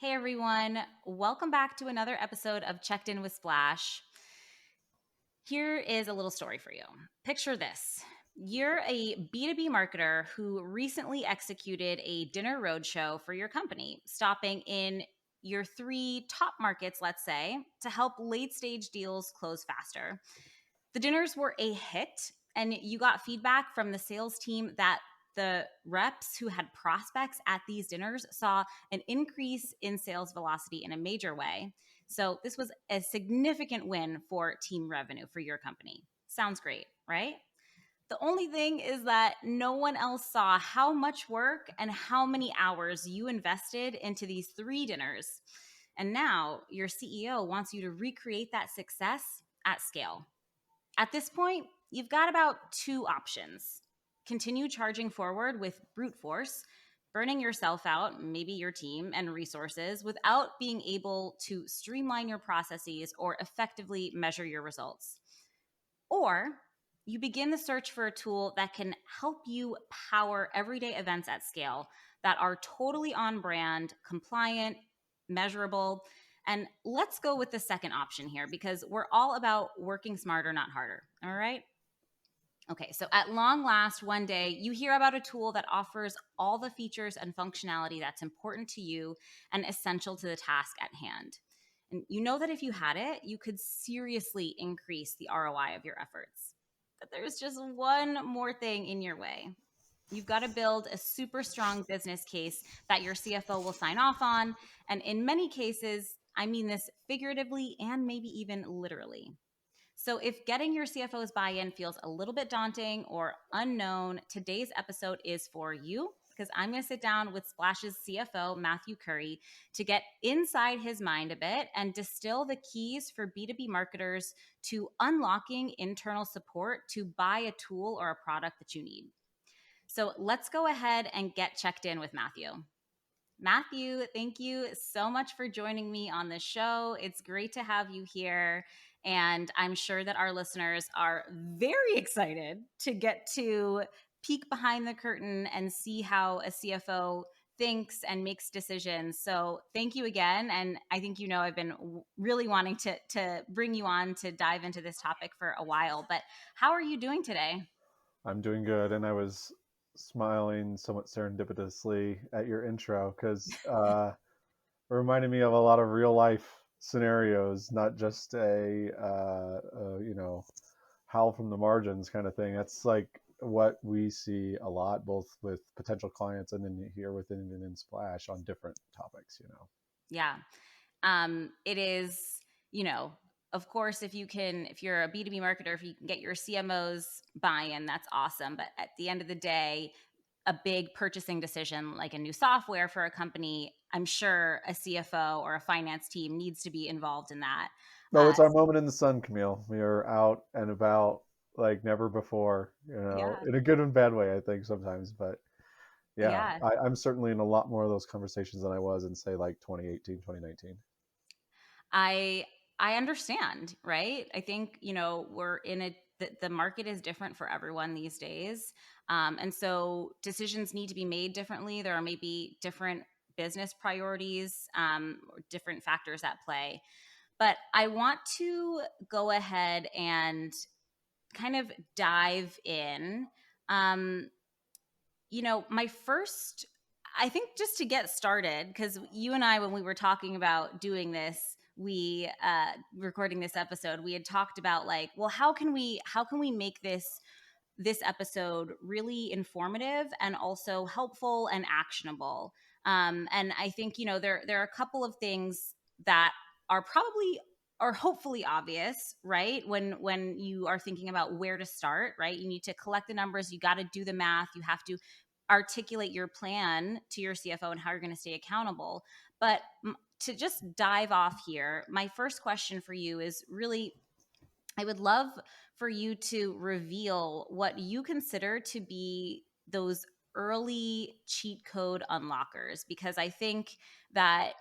Hey everyone, welcome back to another episode of Checked In with Splash. Here is a little story for you. Picture this. You're a B2B marketer who recently executed a dinner roadshow for your company, stopping in your three top markets, let's say, to help late stage deals close faster. The dinners were a hit, and you got feedback from the sales team that the reps who had prospects at these dinners saw an increase in sales velocity in a major way. So, this was a significant win for team revenue for your company. Sounds great, right? The only thing is that no one else saw how much work and how many hours you invested into these three dinners. And now your CEO wants you to recreate that success at scale. At this point, you've got about two options. Continue charging forward with brute force, burning yourself out, maybe your team and resources, without being able to streamline your processes or effectively measure your results. Or you begin the search for a tool that can help you power everyday events at scale that are totally on brand, compliant, measurable. And let's go with the second option here because we're all about working smarter, not harder. All right. Okay, so at long last, one day you hear about a tool that offers all the features and functionality that's important to you and essential to the task at hand. And you know that if you had it, you could seriously increase the ROI of your efforts. But there's just one more thing in your way. You've got to build a super strong business case that your CFO will sign off on. And in many cases, I mean this figuratively and maybe even literally. So, if getting your CFO's buy in feels a little bit daunting or unknown, today's episode is for you because I'm going to sit down with Splash's CFO, Matthew Curry, to get inside his mind a bit and distill the keys for B2B marketers to unlocking internal support to buy a tool or a product that you need. So, let's go ahead and get checked in with Matthew. Matthew, thank you so much for joining me on the show. It's great to have you here. And I'm sure that our listeners are very excited to get to peek behind the curtain and see how a CFO thinks and makes decisions. So thank you again. And I think you know I've been really wanting to bring you on to dive into this topic for a while. But how are you doing today? I'm doing good, and I was smiling somewhat serendipitously at your intro because it reminded me of a lot of real life scenarios, not just a howl from the margins kind of thing. That's like what we see a lot, both with potential clients and then here within and in Splash on different topics. Yeah. It is, you know, of course, if you're a B2B marketer, if you can get your CMO's buy in, that's awesome. But at the end of the day, a big purchasing decision like a new software for a company, I'm sure a CFO or a finance team needs to be involved in that. No, Uh, it's our moment in the sun, Camille. We are out and about like never before, yeah. in a good and bad way, I think sometimes. But yeah, Yeah. I'm certainly in a lot more of those conversations than I was in, say, like 2018, 2019. I I understand, right? I think, we're in the market is different for everyone these days. And so decisions need to be made differently. There are maybe different business priorities, or different factors at play. But I want to go ahead and kind of dive in. Um, my first, I think just to get started, because you and I, when we were talking about doing this, we recording this episode, we had talked about like, well, how can we make this episode really informative and also helpful and actionable. And I think there are a couple of things that are probably are hopefully obvious, right? When you are thinking about where to start, right? You need to collect the numbers, you got to do the math, you have to articulate your plan to your CFO and how you're going to stay accountable. But to just dive off here, my first question for you is really, I would love for you to reveal what you consider to be those early cheat code unlockers, because I think that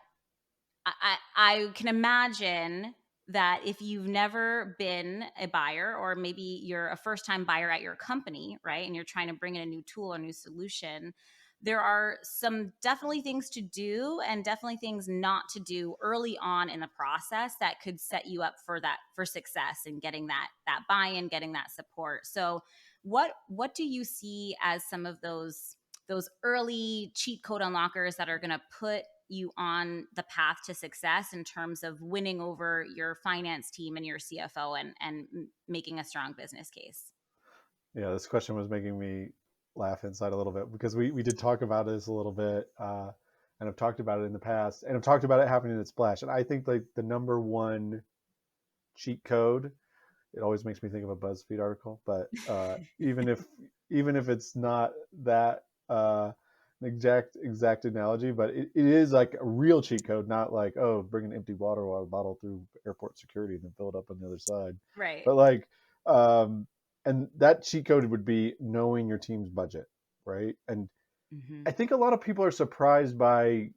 I can imagine that if you've never been a buyer, or maybe you're a first time buyer at your company, right, and you're trying to bring in a new tool or new solution, there are some definitely things to do and definitely things not to do early on in the process that could set you up for success and getting that buy-in, getting that support. So what do you see as some of those early cheat code unlockers that are going to put you on the path to success in terms of winning over your finance team and your CFO and making a strong business case? Yeah, this question was making me laugh inside a little bit because we did talk about this a little bit, and I've talked about it in the past, and I've talked about it happening at Splash. And I think like the number one cheat code, it always makes me think of a BuzzFeed article, but even if it's not that exact analogy, but it is like a real cheat code, not like, oh, bring an empty water bottle through airport security and then fill it up on the other side, Right. but like, um, and that cheat code would be knowing your team's budget, right? And Hmm. I think a lot of people are surprised by,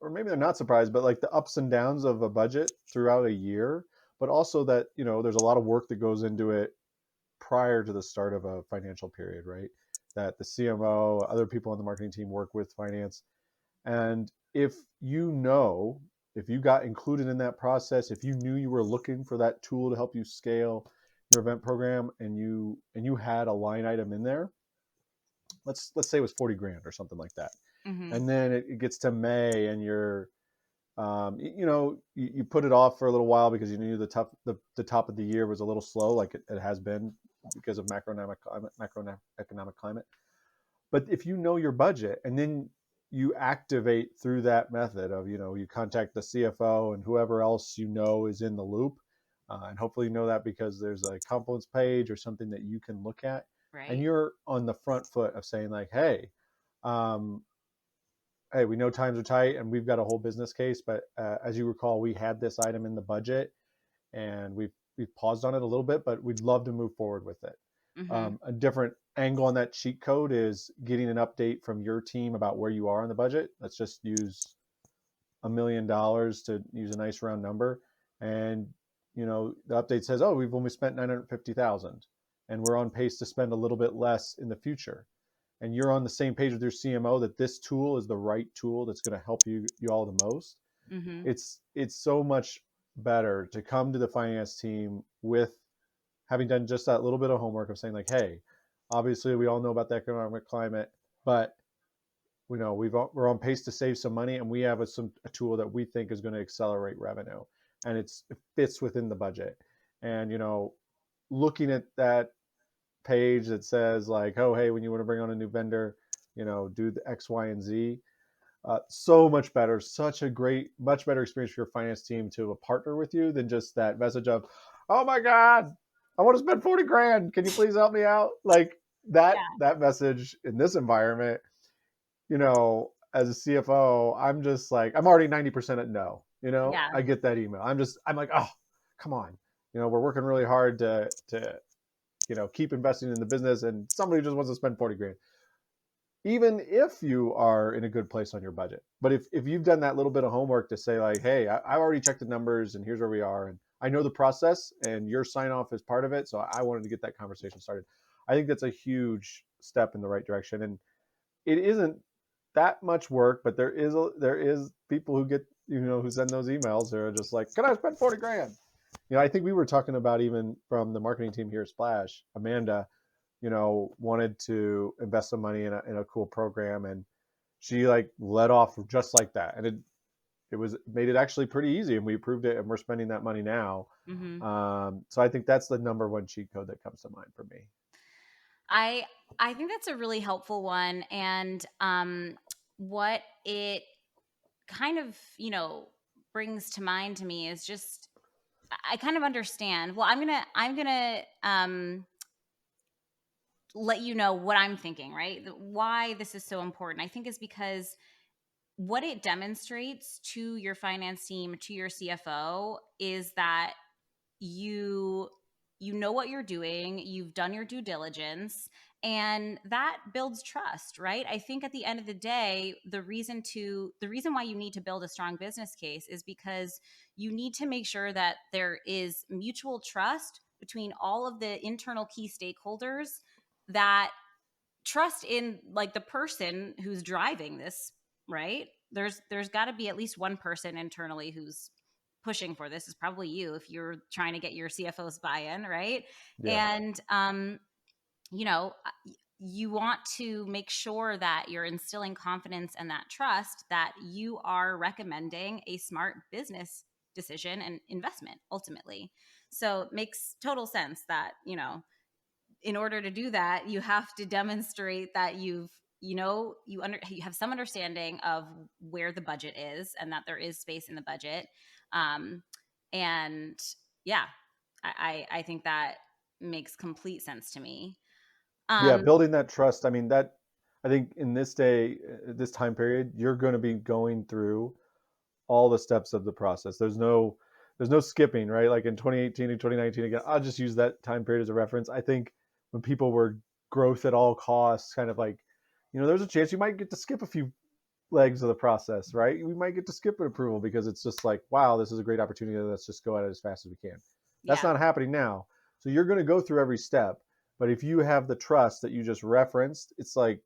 or maybe they're not surprised, but like the ups and downs of a budget throughout a year, but also that, there's a lot of work that goes into it prior to the start of a financial period, right? That the CMO, other people on the marketing team work with finance. And if you got included in that process, if you knew you were looking for that tool to help you scale your event program, and you had a line item in there, let's say it was 40 grand or something like that. Hmm. And then it gets to May and you put it off for a little while because you knew the top of the year was a little slow, like it has been because of macroeconomic climate. But if you know your budget and then you activate through that method of, you contact the CFO and whoever else is in the loop, and hopefully you know that because there's a Confluence page or something that you can look at, and Right. you're on the front foot of saying like, um, hey, we know times are tight and we've got a whole business case, but as you recall, we had this item in the budget and we've paused on it a little bit, but we'd love to move forward with it. Hmm. A different angle on that cheat code is getting an update from your team about where you are in the budget. Let's just use $1 million to use a nice round number, and the update says, oh, we've only spent 950,000, and we're on pace to spend a little bit less in the future, and you're on the same page with your CMO that this tool is the right tool that's going to help you all the most. Hmm. It's so much better to come to the finance team with having done just that little bit of homework of saying like, hey, obviously we all know about the economic climate, but we're on pace to save some money, and we have a tool that we think is going to accelerate revenue, and it fits within the budget. And looking at that page that says like, oh, hey, when you want to bring on a new vendor, do the X, Y, and Z. So much better, much better experience for your finance team to partner with you than just that message of, oh my God, I want to spend 40 grand. Can you please help me out? Like Yeah. that message in this environment, as a CFO, I'm just like, I'm already 90% at no. Yeah. I get that email. I'm like, oh, come on. We're working really hard to keep investing in the business, and somebody just wants to spend 40 grand, even if you are in a good place on your budget. But if you've done that little bit of homework to say like, hey, I've already checked the numbers and here's where we are, and I know the process and your sign off is part of it, so I wanted to get that conversation started. I think that's a huge step in the right direction, and it isn't that much work, but there is people who get who send those emails who are just like, can I spend 40 grand? I think we were talking about, even from the marketing team here at Splash, Amanda, wanted to invest some money in a cool program, and she like led off just like that, and it made it actually pretty easy, and we approved it, and we're spending that money now. Hmm. So I think that's the number one cheat code that comes to mind for me. I I think that's a really helpful one, and what it kind of brings to mind to me is just I kind of understand. Well, I'm gonna let you know what I'm thinking, right? Why this is so important. I think is because what it demonstrates to your finance team, to your CFO, is that you you know what you're doing, you've done your due diligence, and that builds trust, right? I think at the end of the day, the reason why you need to build a strong business case is because you need to make sure that there is mutual trust between all of the internal key stakeholders that trust in like the person who's driving this, right? There's got to be at least one person internally who's pushing for this. Is probably you if you're trying to get your CFO's buy-in, right? Yeah. And you know, you want to make sure that you're instilling confidence and that trust that you are recommending a smart business decision and investment ultimately. So it makes total sense that, in order to do that, you have to demonstrate that you have some understanding of where the budget is and that there is space in the budget. Um, and yeah, I think that makes complete sense to me. Yeah, Um, building that trust. I mean, that I think in this day, this time period, you're going to be going through all the steps of the process. There's no skipping, right? Like in 2018 and 2019, again, I'll just use that time period as a reference. I think when people were growth at all costs, kind of like, there's a chance you might get to skip a few legs of the process, right? We might get to skip an approval because it's just like, wow, this is a great opportunity. Let's just go at it as fast as we can. That's yeah, not happening now. So you're going to go through every step. But if you have the trust that you just referenced, it's like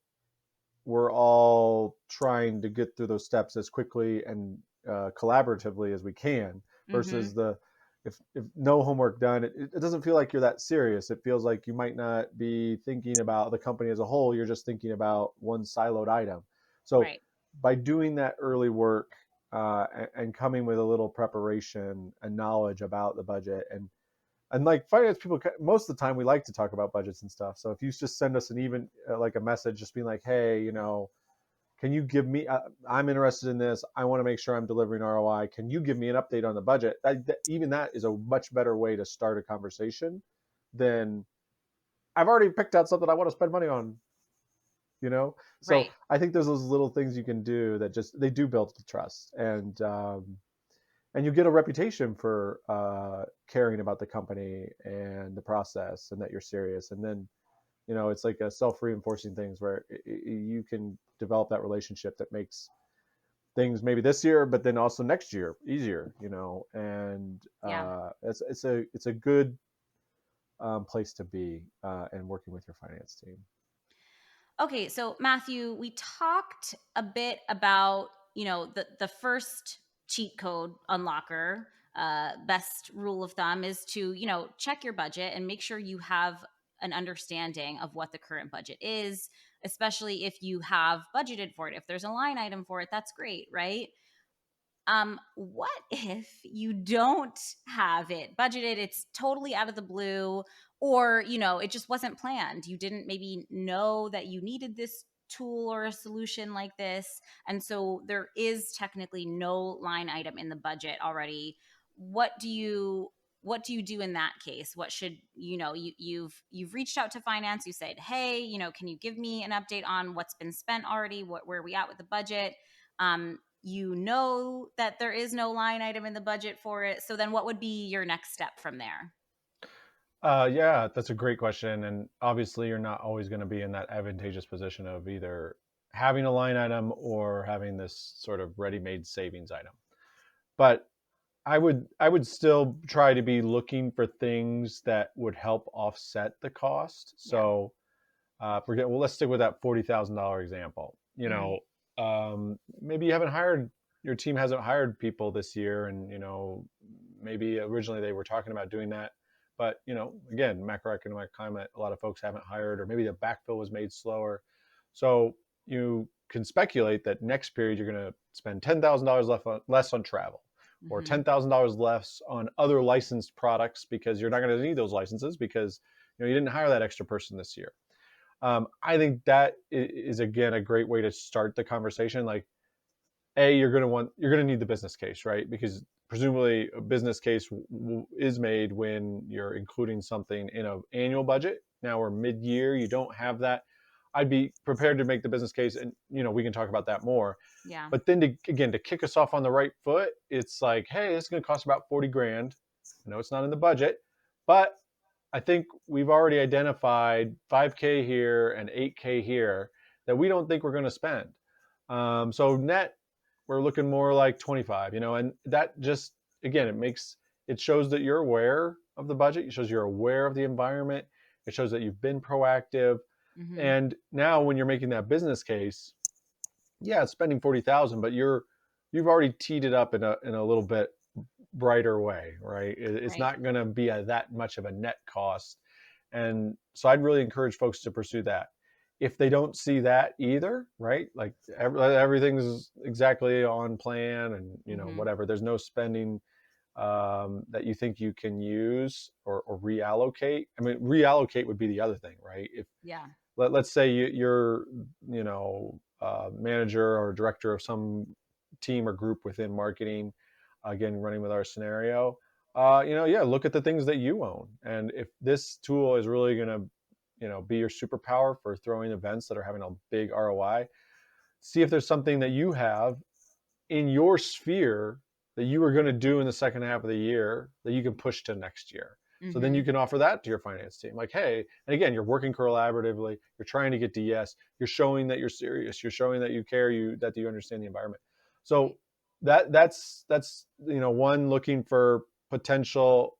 we're all trying to get through those steps as quickly and collaboratively as we can hmm, versus if no homework done, it doesn't feel like you're that serious. It feels like you might not be thinking about the company as a whole. You're just thinking about one siloed item. So right, by doing that early work and coming with a little preparation and knowledge about the budget and like finance people, most of the time we like to talk about budgets and stuff. So if you just send us an even like a message just being like, hey, can you give me I'm interested in this, I want to make sure I'm delivering ROI, can you give me an update on the budget, even that is a much better way to start a conversation than I've already picked out something I want to spend money on. So right. I think there's those little things you can do that just they do build the trust, and you get a reputation for caring about the company and the process and that you're serious. And then it's like a self-reinforcing things where you can develop that relationship that makes things maybe this year but then also next year easier. And Yeah. it's a good place to be and working with your finance team. Okay, so Matthew, we talked a bit about, the first cheat code unlocker. Best rule of thumb is to, check your budget and make sure you have an understanding of what the current budget is, especially if you have budgeted for it. If there's a line item for it, that's great, right? What if you don't have it budgeted? It's totally out of the blue, or it just wasn't planned. You didn't maybe know that you needed this tool or a solution like this, and so there is technically no line item in the budget already. What do you do in that case? What should you've reached out to finance, you said, hey, can you give me an update on what's been spent already, where are we at with the budget? You know that there is no line item in the budget for it. So then what would be your next step from there? Yeah, that's a great question. And obviously, you're not always going to be in that advantageous position of either having a line item or having this sort of ready-made savings item. But I would still try to be looking for things that would help offset the cost. Yeah. So well, let's stick with that $40,000 example. Hmm. Maybe you haven't hired your team hasn't hired people this year, and maybe originally they were talking about doing that, but again, macroeconomic climate, a lot of folks haven't hired, or maybe the backfill was made slower. So you can speculate that next period you're going to spend $10,000 less on travel, or Hmm. $10,000 less on other licensed products because you're not going to need those licenses because you didn't hire that extra person this year. I think that is again a great way to start the conversation. Like, you're going to need the business case, right? Because presumably a business case is made when you're including something in an annual budget. Now we're mid-year, you don't have that. I'd be prepared to make the business case, and we can talk about that more. Yeah. But then to kick us off on the right foot, it's like, hey, this is going to cost about 40 grand. I know it's not in the budget, but I think we've already identified 5K here and 8K here that we don't think we're going to spend. So net, we're looking more like 25, and that just, again, it shows that you're aware of the budget. It shows you're aware of the environment. It shows that you've been proactive. Mm-hmm. And now when you're making that business case, yeah, it's spending 40,000, but you've already teed it up in a little bit brighter way, right? It's Right. not going to be that much of a net cost. And so I'd really encourage folks to pursue that. If they don't see that either, right? Like everything's exactly on plan and, Mm-hmm. whatever, there's no spending that you think you can use or reallocate. I mean, reallocate would be the other thing, right? If Yeah. let's say you're manager or director of some team or group within marketing, again running with our scenario, yeah, look at the things that you own, and if this tool is really going to be your superpower for throwing events that are having a big ROI, see if there's something that you have in your sphere that you were going to do in the second half of the year that you can push to next year. So then Mm-hmm. you can offer that to your finance team. Like, hey, and again, you're working collaboratively, you're trying to get to yes, you're showing that you're serious, you're showing that you care, that you understand the environment. Right. So that's one, looking for potential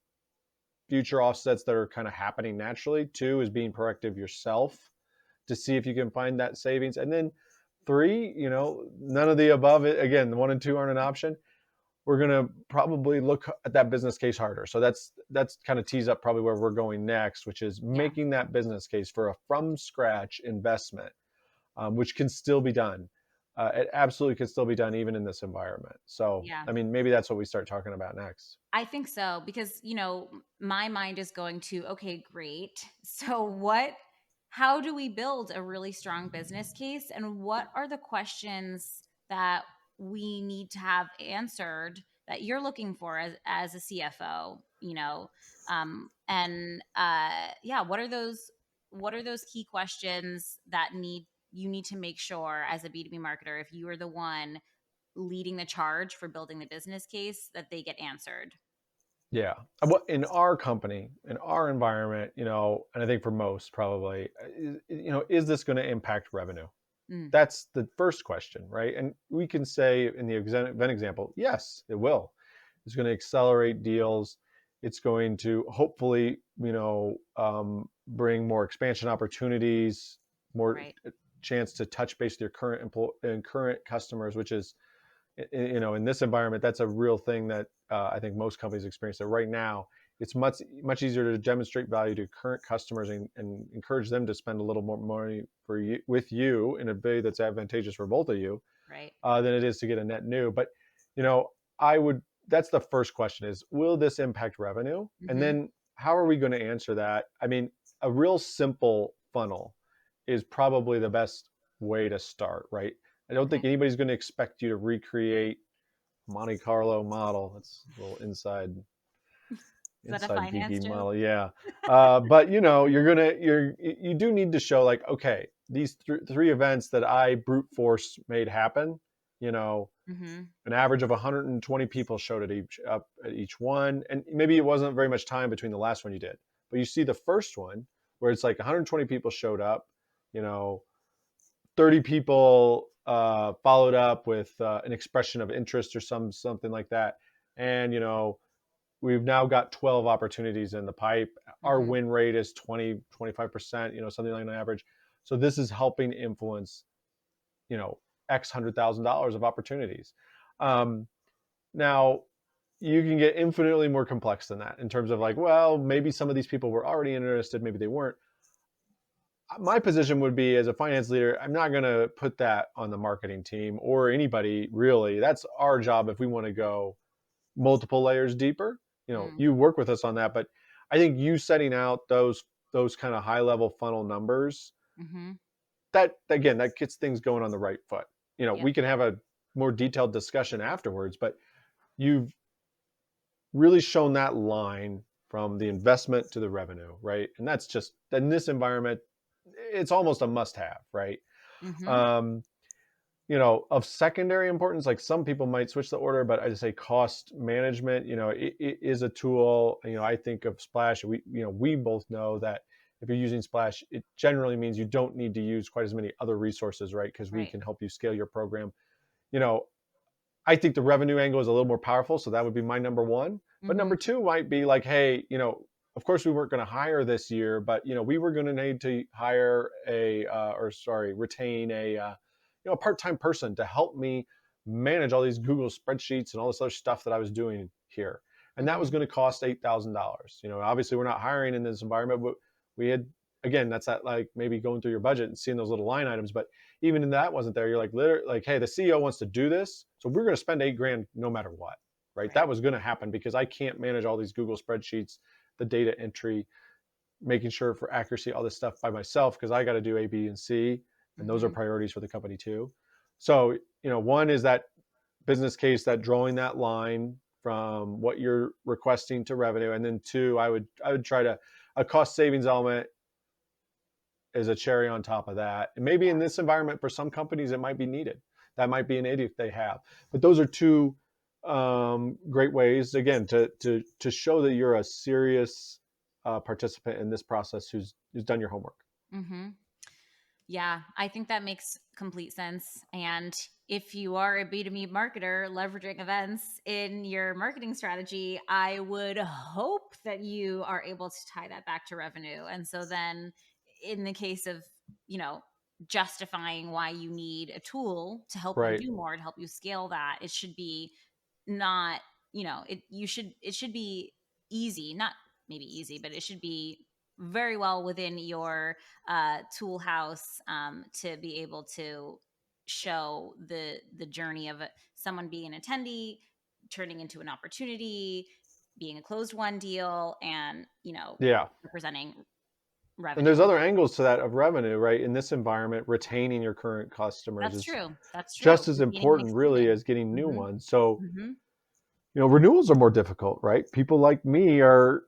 future offsets that are kind of happening naturally. Two is being proactive yourself to see if you can find that savings. And then three, none of the above. Again, the one and two aren't an option. We're going to probably look at that business case harder. So that's kind of tees up probably where we're going next, which is Yeah. making that business case for a from scratch investment, which can still be done. It absolutely can still be done even in this environment. So, Yeah. I mean, maybe that's what we start talking about next. I think so because, my mind is going to, okay, great. So, how do we build a really strong business case? And what are the questions that we need to have answered that you're looking for as a CFO, yeah, what are those key questions that you need to make sure as a B2B marketer, if you are the one leading the charge for building the business case, that they get answered. Yeah. In our company, in our environment, and I think for most probably, is this going to impact revenue? Mm, That's the first question, right? And we can say in the event example, yes, it will. It's going to accelerate deals. It's going to hopefully, bring more expansion opportunities, more right. chance to touch base with your current customers, which is, in this environment, that's a real thing that I think most companies experience. That right now, it's much easier to demonstrate value to current customers and encourage them to spend a little more money with you in a way that's advantageous for both of you, Right. than it is to get a net new. But you know, I would. That's the first question: is will this impact revenue? And Mhm. then how are we going to answer that? I mean, a real simple funnel is probably the best way to start, right? I don't think Okay. anybody's going to expect you to recreate Monte Carlo model. That's a little Is that a geeky finance joke? model, yeah. But you do need to show like, okay, these three events that I brute force made happen. You know, Mhm. an average of 120 people showed up at each one, and maybe it wasn't very much time between the last one you did, but you see the first one where it's like 120 people showed up. You know, 30 people followed up with an expression of interest or something like that, and we've now got 12 opportunities in the pipe. Our Mhm. win rate is 20-25%, something like an average. So this is helping influence you know x $100,000 of opportunities. um, Now you can get infinitely more complex than that in terms of like, well, maybe some of these people were already interested, maybe they weren't. My position would be, as a finance leader, I'm not going to put that on the marketing team or anybody really. That's our job if we want to go multiple layers deeper. Mm. You work with us on that, but I think you setting out those kind of high level funnel numbers, Mhm. that again, that gets things going on the right foot. Yep. We can have a more detailed discussion afterwards, but you've really shown that line from the investment to the revenue, right? And that's just, in this environment, it's almost a must have, right? Mhm. um, of secondary importance, like some people might switch the order, but I just say cost management, it is a tool. I think of Splash. We both know that if you're using Splash, it generally means you don't need to use quite as many other resources, right? Because we Right. can help you scale your program. You know, I think the revenue angle is a little more powerful, so that would be my number one. But number Mhm. two might be like, hey, of course we weren't going to hire this year, but we were going to need to hire retain a part-time person to help me manage all these Google spreadsheets and all this other stuff that I was doing here. And that was Mhm. going to cost $8,000. Obviously we're not hiring in this environment, but we had, again, that's that, like, maybe going through your budget and seeing those little line items. But even in that wasn't there. You're like, literally, like, hey, the CEO wants to do this, so we're going to spend 8 grand no matter what. Right? Right. That was going to happen because I can't manage all these Google spreadsheets, the data entry, making sure for accuracy, all this stuff by myself, because I got to do A, B, and C, and those are Mhm. priorities for the company too. So, one is that business case, that drawing that line from what you're requesting to revenue, and then two, I would try to, a cost savings element is a cherry on top of that. And maybe in Yeah. this environment, for some companies, it might be needed. That might be an idiot they have. But those are two great ways, again, to show that you're a serious participant in this process, who's done your homework. Mhm. Yeah, I think that makes complete sense. And if you are a B2B marketer leveraging events in your marketing strategy, I would hope that you are able to tie that back to revenue. And so then, in the case of, you know, justifying why you need a tool to help you Right. do more, to help you scale that, it should be not, it should be easy, not maybe easy, but it should be very well within your tool house, to be able to show the journey of someone being an attendee turning into an opportunity, being a closed one deal, and Yeah. representing And there's revenue. other angles to that of revenue, right? In this environment, retaining your current customers That's is true. That's true. just as Retaining and important, really, expanding. as getting new Hmm. ones. So, Hmm. renewals are more difficult, right? People like me are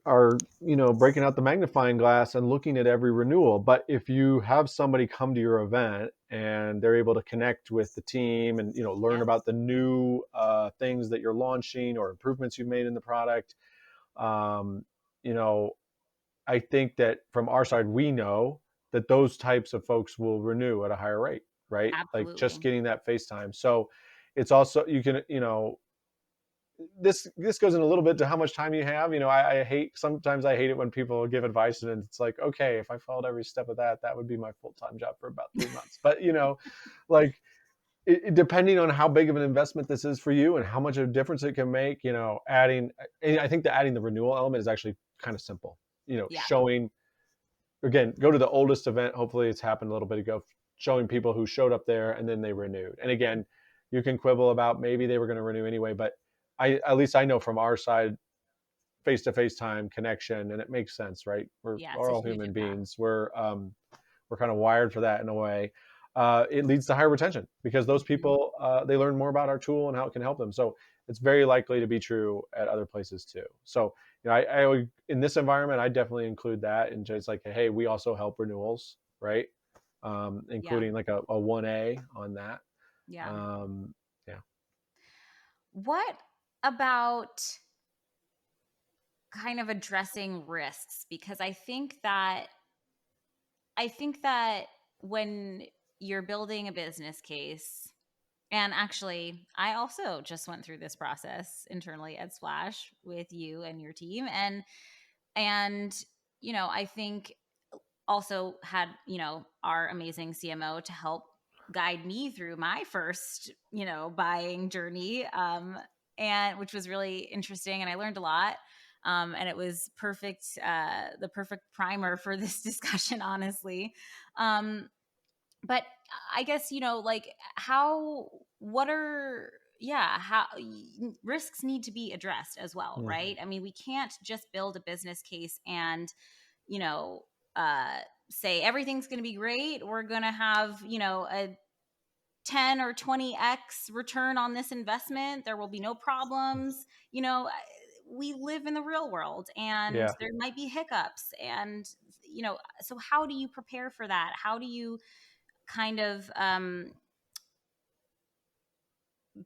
breaking out the magnifying glass and looking at every renewal. But if you have somebody come to your event and they're able to connect with the team and learn Yep. about the new things that you're launching or improvements you've made in the product, um, you know, I think that from our side, we know that those types of folks will renew at a higher rate, right? Like just Absolutely. getting that face time. So it's also, you can, this goes in a little bit to how much time you have. I hate, sometimes I hate it when people give advice and it's like, okay, if I followed every step of that would be my full-time job for about 3 months. But like, depending on how big of an investment this is for you and how much of a difference it can make, I think that adding the renewal element is actually kind of simple. Yeah. Showing, again, go to the oldest event. Hopefully it's happened a little bit ago, showing people who showed up there and then they renewed. And again, you can quibble about maybe they were going to renew anyway, but at least I know from our side, face to face time, connection, and it makes sense, right? Yeah, it's We're a all huge human impact. beings. We're kind of wired for that in a way. It leads to higher retention because those Mhm. people, they learn more about our tool and how it can help them. So it's very likely to be true at other places too. So in this environment, I definitely include that, and just like, hey, we also help renewals, right? Yeah. Including like a 1A on that. Yeah. Um, yeah. What about kind of addressing risks? Because I think that when you're building a business case, and actually, I also just went through this process internally at Splash with you and your team, and I think also had our amazing CMO to help guide me through my first buying journey, and which was really interesting, and I learned a lot. And it was perfect, the perfect primer for this discussion, honestly. um, but I guess like how what are yeah how risks need to be addressed as well, Mm. right? I mean, we can't just build a business case and you know uh say everything's going to be great, we're going to have a 10 or 20x return on this investment, there will be no problems. We live in the real world and Yeah. there might be hiccups, and so how do you prepare for that? How do you kind of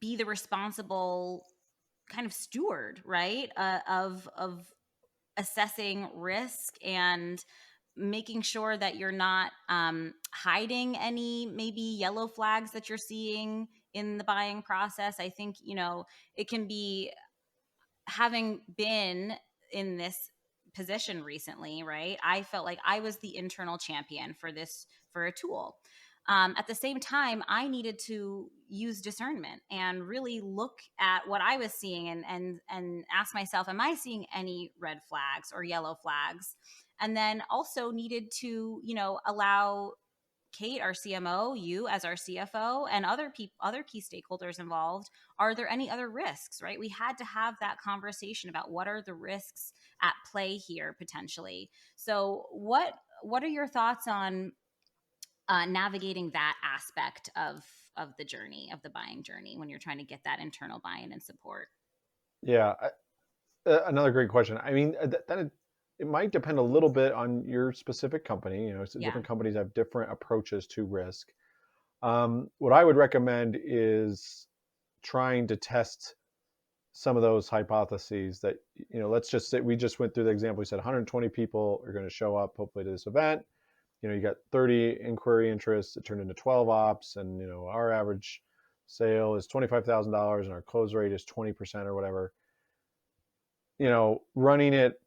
be the responsible kind of steward, right? Of assessing risk and making sure that you're not hiding any maybe yellow flags that you're seeing in the buying process. I think it can be, having been in this position recently, right, I felt like I was the internal champion for this, for a tool. At the same time, I needed to use discernment and really look at what I was seeing, and ask myself, am I seeing any red flags or yellow flags? And then also needed to, allow Kate, our CMO, you as our CFO, and other key stakeholders involved. Are there any other risks? Right? We had to have that conversation about what are the risks at play here potentially. So, what are your thoughts on navigating that aspect of the journey, of the buying journey, when you're trying to get that internal buy-in and support? Yeah, another great question. I mean, it might depend a little bit on your specific company. So Yeah. different companies have different approaches to risk. What I would recommend is trying to test some of those hypotheses that, let's just say we just went through the example. We said 120 people are going to show up hopefully to this event. You got 30 inquiry interests. It turned into 12 ops, and our average sale is $25,000 and our close rate is 20% or whatever. Running it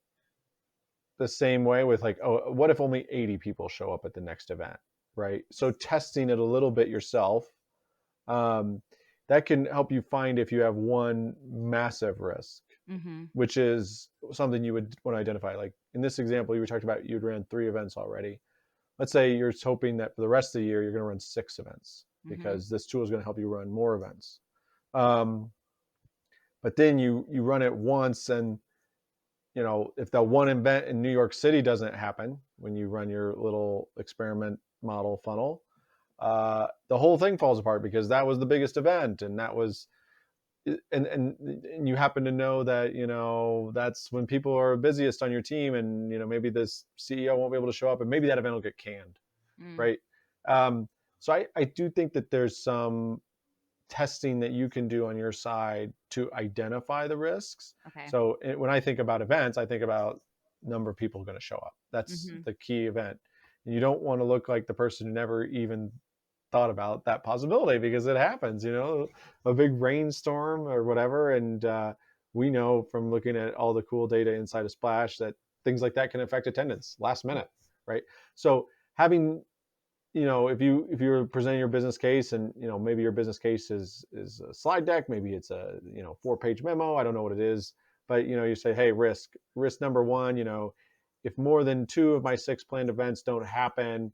the same way with like, oh, what if only 80 people show up at the next event, right? So testing it a little bit yourself, um, that can help you find if you have one massive risk, Mm-hmm. which is something you would want to identify. Like in this example, you were talking about you'd ran 3 events already. Let's say you're hoping that for the rest of the year, you're going to run 6 events Mm-hmm. because this tool is going to help you run more events. Um, but then you run it once, and if the one event in New York City doesn't happen when you run your little experiment model funnel, the whole thing falls apart because that was the biggest event, and that was, and you happen to know that that's when people are busiest on your team, and maybe this CEO won't be able to show up, and maybe that event will get canned, Mm. right? So I do think that there's some testing that you can do on your side to identify the risks. Okay. So when I think about events, I think about number of people going to show up. That's Mm-hmm. the key event. And you don't want to look like the person who never even thought about that possibility, because it happens, a big rainstorm or whatever. And we know from looking at all the cool data inside of Splash that things like that can affect attendance last minute, right? So having, if you're presenting your business case, and maybe your business case is a slide deck, maybe it's a 4-page memo, I don't know what it is, but you say, hey, risk number one, if more than 2 of my 6 planned events don't happen,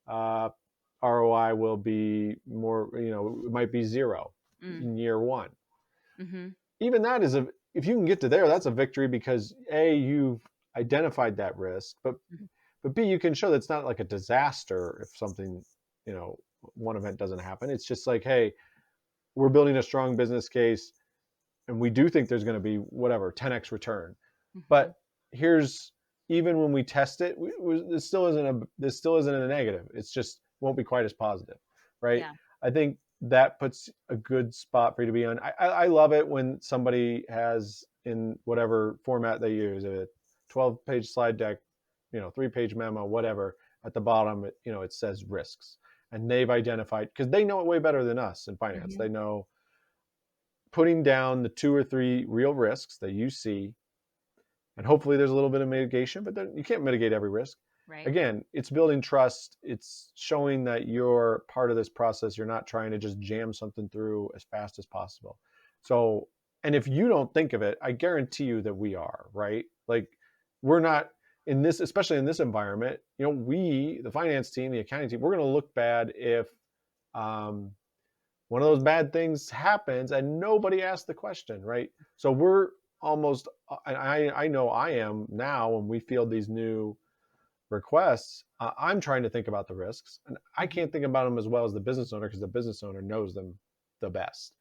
uh, ROI will be more, it might be 0 Mm. in year 1. Mm-hmm. Even that is if you can get to there, that's a victory, because A, you've identified that risk, but B, you can show that it's not like a disaster if something, one event doesn't happen. It's just like, hey, we're building a strong business case, and we do think there's going to be whatever 10x return. Mm-hmm. But here's, even when we test it, this still isn't a negative. It's just won't be quite as positive, right? Yeah. I think that puts a good spot for you to be on. I love it when somebody has, in whatever format they use, a 12-page slide deck, 3-page memo, whatever. At the bottom, it says risks, and they've identified, because they know it way better than us in finance. Mm-hmm. They know putting down the 2 or 3 real risks that you see, and hopefully there's a little bit of mitigation, but then you can't mitigate every risk. Right. Again, it's building trust. It's showing that you're part of this process. You're not trying to just jam something through as fast as possible. So, and if you don't think of it, I guarantee you that we are, right? Like, we're not in this, especially in this environment, we, the finance team, the accounting team, we're going to look bad if um, one of those bad things happens and nobody asked the question, right? So we're almost, I know I am now, when we field these new requests, I'm trying to think about the risks, and I Mm-hmm. can't think about them as well as the business owner, because the business owner knows them the best.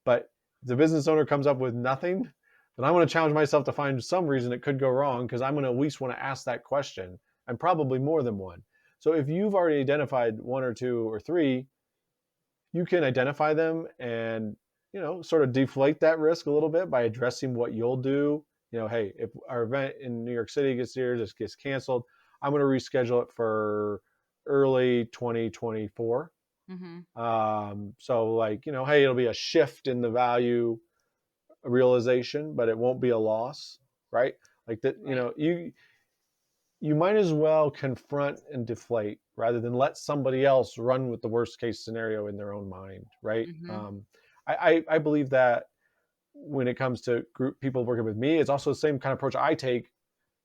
But if the business owner comes up with nothing, then I want to challenge myself to find some reason it could go wrong, because I'm going to at least want to ask that question, and probably more than one. So if you've already identified 1 or 2 or 3, you can identify them and sort of deflate that risk a little bit by addressing what you'll do. Hey, if our event in New York City just gets canceled, I'm going to reschedule it for early 2024. Mm-hmm. So like, hey, it'll be a shift in the value realization, but it won't be a loss, right? Like that, Right. you might as well confront and deflate rather than let somebody else run with the worst case scenario in their own mind, right? Mm-hmm. I believe that when it comes to group people working with me, it's also the same kind of approach I take,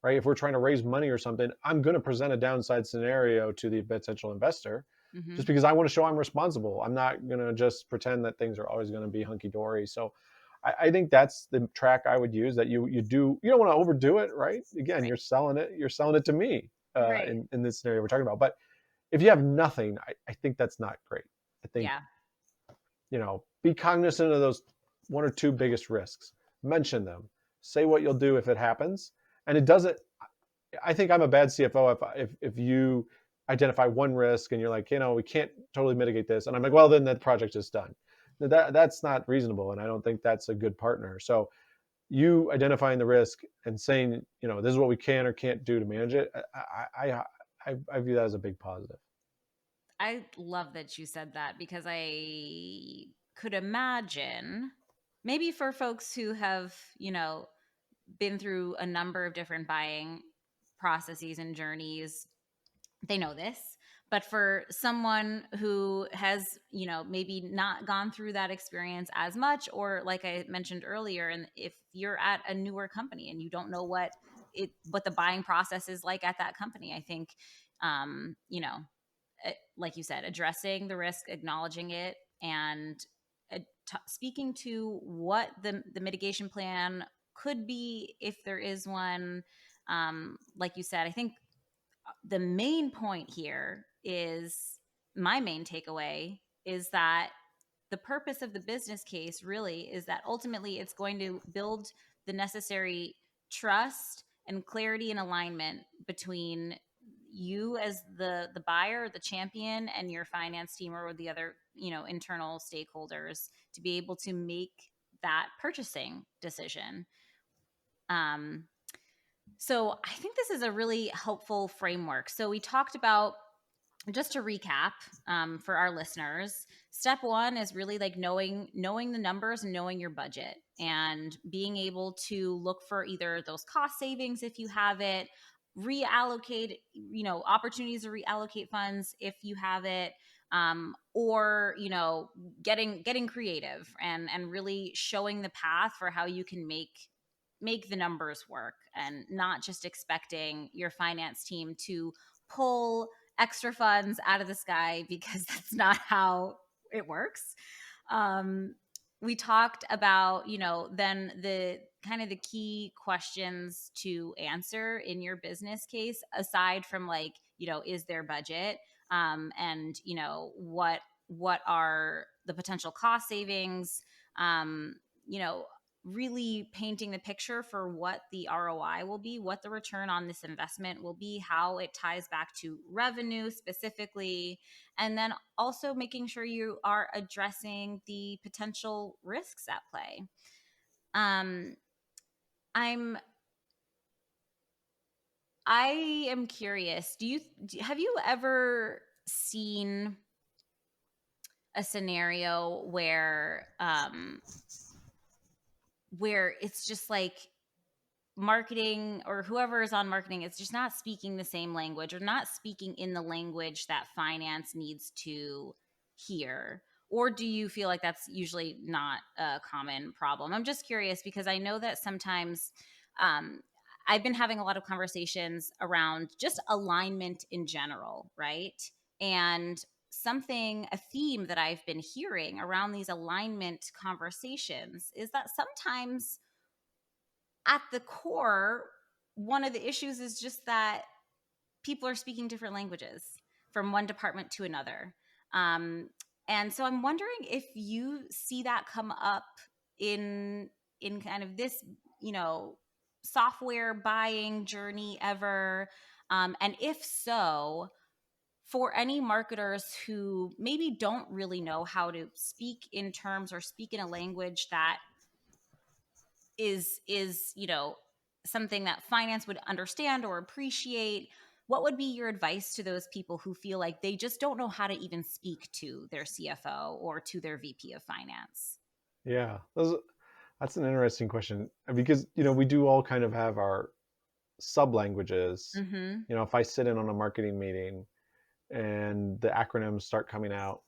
right? If we're trying to raise money or something, I'm going to present a downside scenario to the potential investor Mm-hmm. just because I want to show I'm responsible. I'm not going to just pretend that things are always going to be hunky dory. So I think that's the track I would use. That you don't want to overdo it, right? Again, Right. you're selling it to me Right. in this scenario we're talking about. But if you have nothing, I think that's not great. I think, Yeah. be cognizant of those one or two biggest risks. Mention them. Say what you'll do if it happens. And it doesn't. I think I'm a bad CFO if you identify one risk and you're like, we can't totally mitigate this, and I'm like, well, then the project is done. That's not reasonable, and I don't think that's a good partner. So you identifying the risk and saying, this is what we can or can't do to manage it. I view that as a big positive. I love that you said that because I could imagine maybe for folks who have, been through a number of different buying processes and journeys, they know this. But for someone who has, maybe not gone through that experience as much, or like I mentioned earlier, and if you're at a newer company and you don't know what the buying process is like at that company, I think, like you said, addressing the risk, acknowledging it, and speaking to what the mitigation plan could be if there is one. Like you said, I think the main point here is my main takeaway is that the purpose of the business case really is that ultimately it's going to build the necessary trust and clarity and alignment between you as the buyer, the champion, and your finance team or the other, internal stakeholders to be able to make that purchasing decision. um, so I think this is a really helpful framework. So we talked about, just to recap, for our listeners, step one is really like knowing the numbers and knowing your budget and being able to look for either those cost savings if you have it, reallocate, opportunities to reallocate funds if you have it, or getting creative and really showing the path for how you can make the numbers work, and not just expecting your finance team to pull extra funds out of the sky, because that's not how it works. Um, we talked about, then the kind of the key questions to answer in your business case, aside from like, is there budget? And what are the potential cost savings? Um, you know, really painting the picture for what the ROI will be, what the return on this investment will be, how it ties back to revenue specifically, and then also making sure you are addressing the potential risks at play. Um, I'm I am curious. Have you ever seen a scenario where it's just like marketing, or whoever is on marketing, it's just not speaking the same language, or not speaking in the language that finance needs to hear? Or do you feel like that's usually not a common problem? I'm just curious because I know that sometimes, um, I've been having a lot of conversations around just alignment in general, right? And a theme that I've been hearing around these alignment conversations is that sometimes at the core, one of the issues is just that people are speaking different languages from one department to another. Um, and so I'm wondering if you see that come up in kind of this, you know, software buying journey ever. And if so, for any marketers who maybe don't really know how to speak in terms or speak in a language that is something that finance would understand or appreciate, what would be your advice to those people who feel like they just don't know how to even speak to their CFO or to their VP of finance? Yeah, that's an interesting question because we do all kind of have our sub languages. Mhm. If I sit in on a marketing meeting and the acronyms start coming out,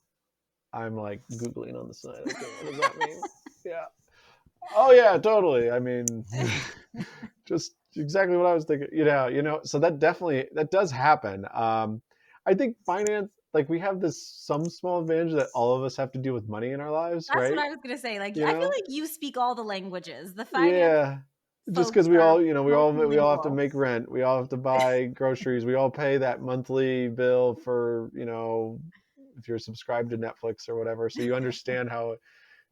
I'm like Googling on the side. Okay, what does that mean? Yeah. Oh yeah, totally. I mean, just exactly what I was thinking. So that does happen. I think finance, like we have this some small advantage that all of us have to deal with money in our lives, That's what right? I was gonna say, like, You I feel know, like you speak all the languages. The finance yeah. Just folks because we are all, we all have to multilingual. make rent, we all have to buy groceries, we all pay that monthly bill for, if you're subscribed to Netflix or whatever. So you understand how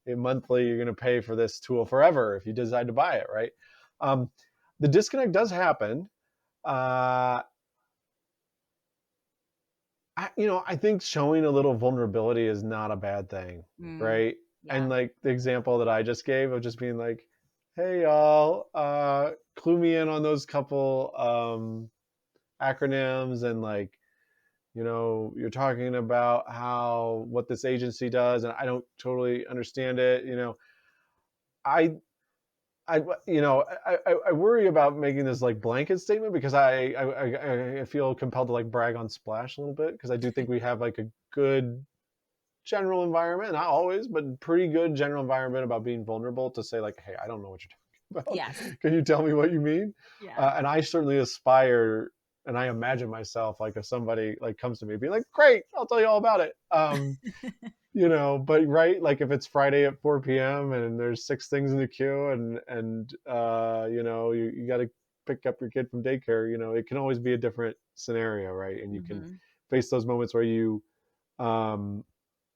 monthly you're going to pay for this tool forever if you decide to buy it, right? Um, the disconnect does happen. Uh, I think showing a little vulnerability is not a bad thing, Mm, right? And yeah. like the example that I just gave of just being like, "Hey y'all, clue me in on those couple acronyms," and like, you're talking about how what this agency does, and I don't totally understand it. I I worry about making this like blanket statement because I feel compelled to like brag on Splash a little bit because I do think we have like a good general environment, not always, but pretty good general environment about being vulnerable to say like, hey, I don't know what you're talking Yes. about. Can you tell me what you mean? Yeah. And I certainly aspire, and I imagine myself like if somebody like comes to me being like, great, I'll tell you all about it. But right, like if it's Friday at 4 p.m. and there's six things in the queue, and you got to pick up your kid from daycare, it can always be a different scenario, right? And you can Mhm. face those moments where um,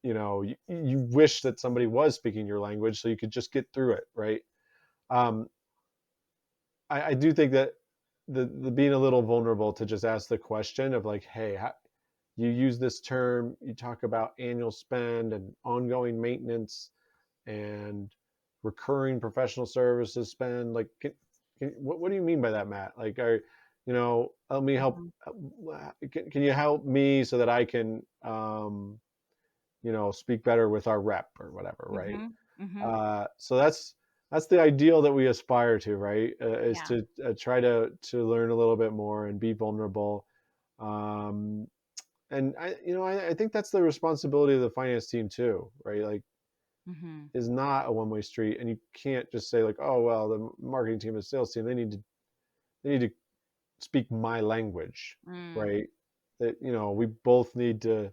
you wish that somebody was speaking your language so you could just get through it, right? Um, I do think that the being a little vulnerable to just ask the question of like, hey, you use this term, you talk about annual spend and ongoing maintenance and recurring professional services spend. Like, what do you mean by that, Matt? Like, let me help. Mhm. Can you help me so that I can, speak better with our rep or whatever, right? Mhm. Mhm. So that's the ideal that we aspire to, right? Is Yeah. to try to learn a little bit more and be vulnerable. Um, and I think that's the responsibility of the finance team too, right? Like, Mhm. is not a one-way street, and you can't just say like, oh well, the marketing team and sales team they need to speak my language, Mm. right? That we both need to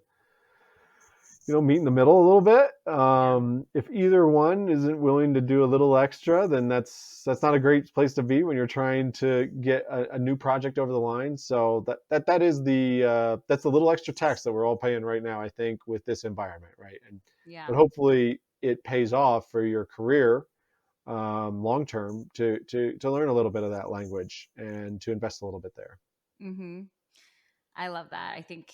meet in the middle a little bit. Yeah. If either one isn't willing to do a little extra, then that's not a great place to be when you're trying to get a new project over the line. So that is that's the little extra tax that we're all paying right now, I think, with this environment, right? But Yeah. hopefully it pays off for your career long term to learn a little bit of that language and to invest a little bit there. Mhm. I love that. I think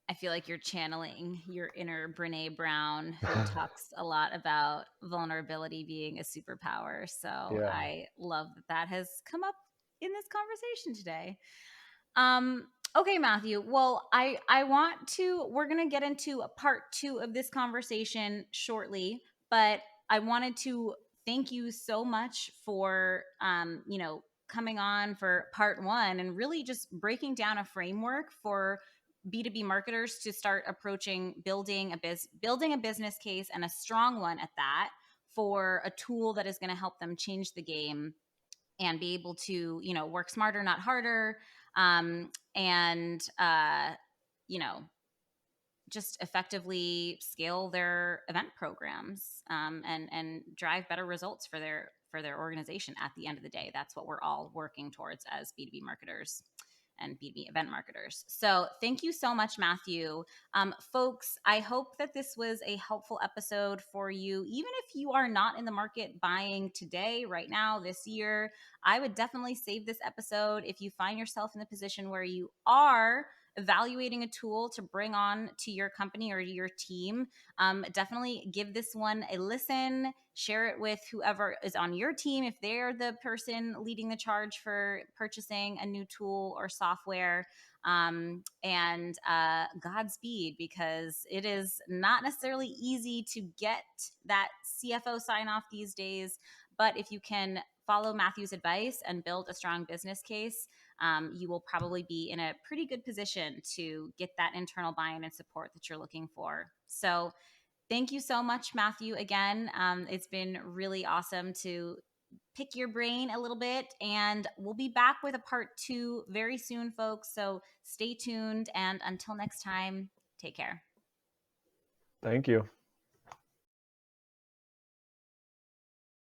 I feel like you're channeling your inner Brene Brown, who talks a lot about vulnerability being a superpower. So Yeah. I love that that has come up in this conversation today. Okay, Matthew. Well, I want to we're going to get into a part 2 of this conversation shortly, but I wanted to thank you so much for coming on for part 1 and really just breaking down a framework for B2B marketers to start approaching building a business case, and a strong one at that, for a tool that is going to help them change the game and be able to work smarter, not harder, and you know just effectively scale their event programs, and drive better results for their organization. At the end of the day, that's what we're all working towards as B2B marketers and B2B event marketers. So thank you so much, Matthew. Folks, I hope that this was a helpful episode for you. Even if you are not in the market buying today, right now, this year, I would definitely save this episode. If you find yourself in the position where you are evaluating a tool to bring on to your company or your team, definitely give this one a listen. Share it with whoever is on your team if they're the person leading the charge for purchasing a new tool or software. And Godspeed, because it is not necessarily easy to get that CFO sign off these days. But if you can follow Matthew's advice and build a strong business case, you will probably be in a pretty good position to get that internal buy-in and support that you're looking for. So thank you so much, Matthew. Again, it's been really awesome to pick your brain a little bit, and we'll be back with a part 2 very soon, folks. So stay tuned, and until next time, take care. Thank you.